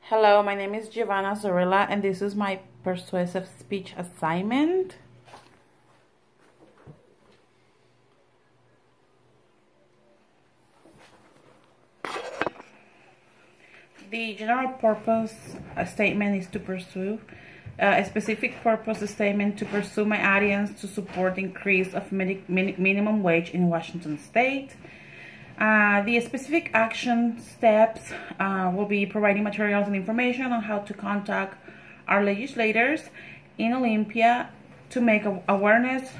Hello, my name is Giovanna Zorilla, and this is my persuasive speech assignment. The general purpose statement is to pursue a specific purpose statement to pursue my audience to support the increase of minimum wage in Washington state. The specific action steps will be providing materials and information on how to contact our legislators in Olympia to make awareness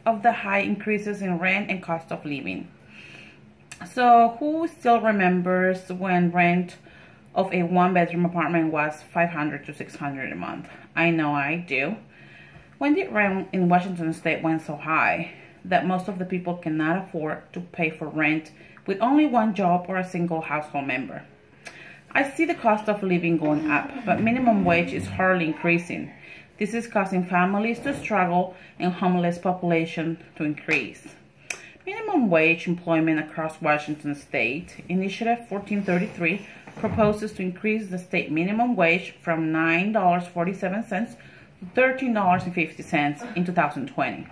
of the high increases in rent and cost of living. So who still remembers when rent of a one-bedroom apartment was $500 to $600 a month? I know I do. When did rent in Washington state went so high that most of the people cannot afford to pay for rent with only one job or a single household member? I see the cost of living going up, but minimum wage is hardly increasing. This is causing families to struggle and homeless population to increase. Minimum wage employment across Washington state, Initiative 1433, proposes to increase the state minimum wage from $9.47 to $13.50 in 2020.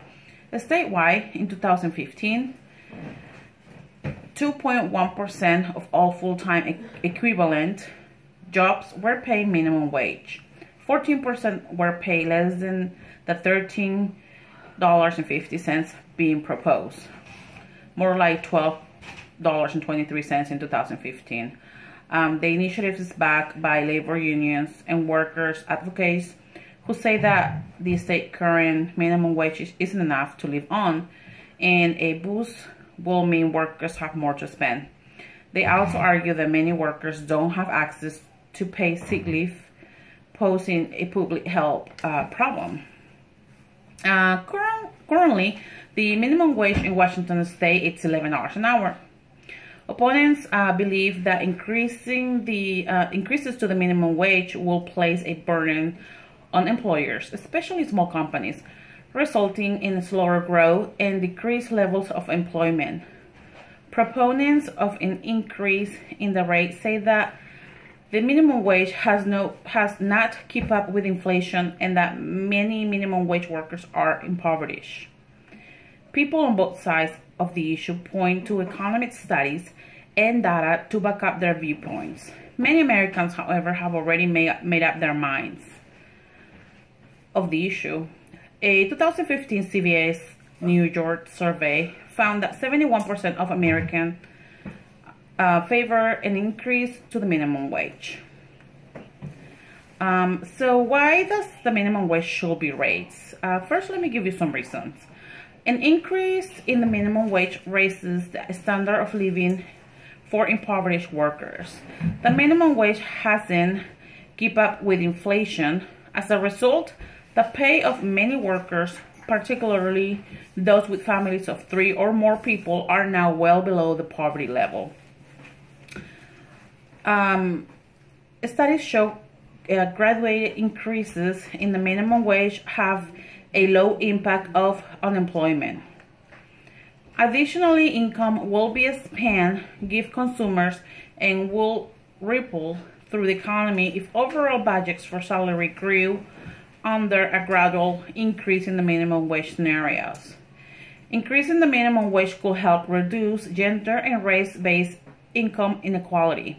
Statewide, in 2015, 2.1% of all full-time equivalent jobs were paid minimum wage. 14% were paid less than the $13.50 being proposed, more like $12.23 in 2015. The initiative is backed by labor unions and workers' advocates who say that the state current minimum wage isn't enough to live on, and a boost will mean workers have more to spend. They also argue that many workers don't have access to paid sick leave, posing a public health problem. Currently, the minimum wage in Washington state is $11 an hour. Opponents believe that increases to the minimum wage will place a burden on employers, especially small companies, resulting in slower growth and decreased levels of employment. Proponents of an increase in the rate say that the minimum wage has not kept up with inflation and that many minimum wage workers are impoverished. People on both sides of the issue point to economic studies and data to back up their viewpoints. Many Americans, however, have already made up their minds of the issue. A 2015 CBS New York survey found that 71% of Americans favor an increase to the minimum wage. So why does the minimum wage should be raised? First, let me give you some reasons. An increase in the minimum wage raises the standard of living for impoverished workers. The minimum wage hasn't kept up with inflation. As a result, the pay of many workers, particularly those with families of 3 or more people, are now well below the poverty level. Studies show graduated increases in the minimum wage have a low impact of unemployment. Additionally, income will be spent, give consumers, and will ripple through the economy if overall budgets for salary grew under a gradual increase in the minimum wage scenarios. Increasing the minimum wage could help reduce gender and race-based income inequality.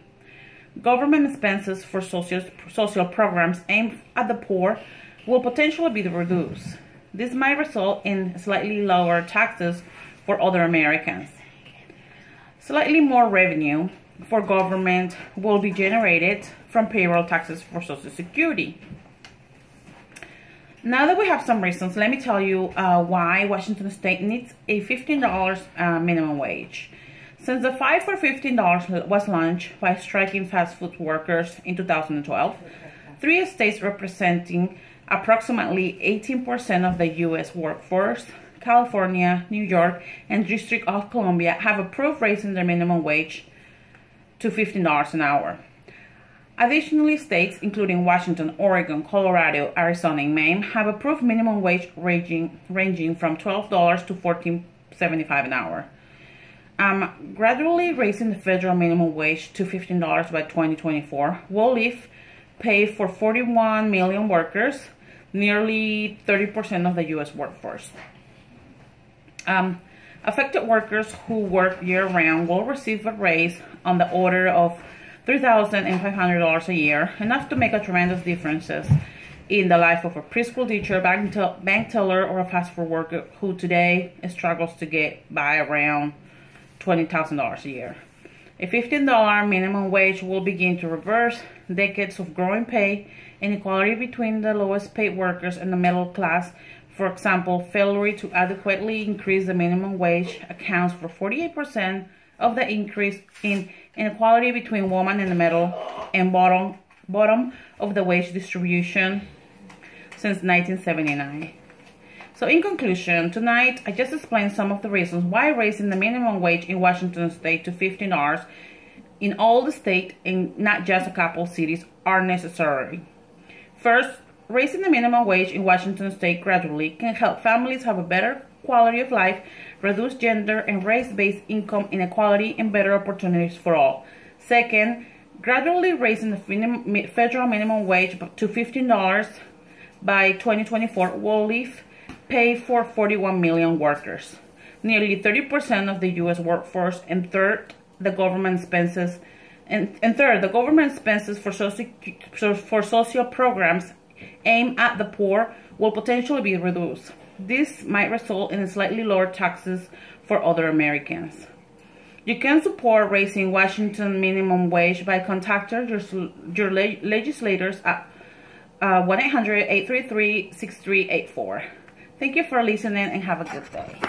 Government expenses for social programs aimed at the poor will potentially be reduced. This might result in slightly lower taxes for other Americans. Slightly more revenue for government will be generated from payroll taxes for Social Security. Now that we have some reasons, let me tell you why Washington state needs a $15 minimum wage. Since the fight for $15 was launched by striking fast food workers in 2012, 3 states representing approximately 18% of the U.S. workforce, California, New York, and District of Columbia, have approved raising their minimum wage to $15 an hour. Additionally, states including Washington, Oregon, Colorado, Arizona, and Maine have approved minimum wage ranging from $12 to $14.75 an hour. Gradually raising the federal minimum wage to $15 by 2024 will lift pay for 41 million workers, nearly 30% of the U.S. workforce. Affected workers who work year-round will receive a raise on the order of $3,500 a year, enough to make a tremendous difference in the life of a preschool teacher, bank teller, or a fast food worker who today struggles to get by around $20,000 a year. A $15 minimum wage will begin to reverse decades of growing pay inequality between the lowest paid workers and the middle class. For example, failure to adequately increase the minimum wage accounts for 48% of the increase in inequality between women in the middle and bottom of the wage distribution since 1979. So in conclusion, tonight I just explained some of the reasons why raising the minimum wage in Washington state to $15 in all the state and not just a couple cities are necessary. First, raising the minimum wage in Washington state gradually can help families have a better quality of life, reduce gender and race-based income inequality, and better opportunities for all. Second, gradually raising the federal minimum wage to $15 by 2024 will leave pay for 41 million workers, nearly 30% of the U.S. workforce, and third, the government expenses for social programs aimed at the poor will potentially be reduced. This might result in slightly lower taxes for other Americans. You can support raising Washington minimum wage by contacting your legislators at 1-800-833-6384. Thank you for listening and have a good day.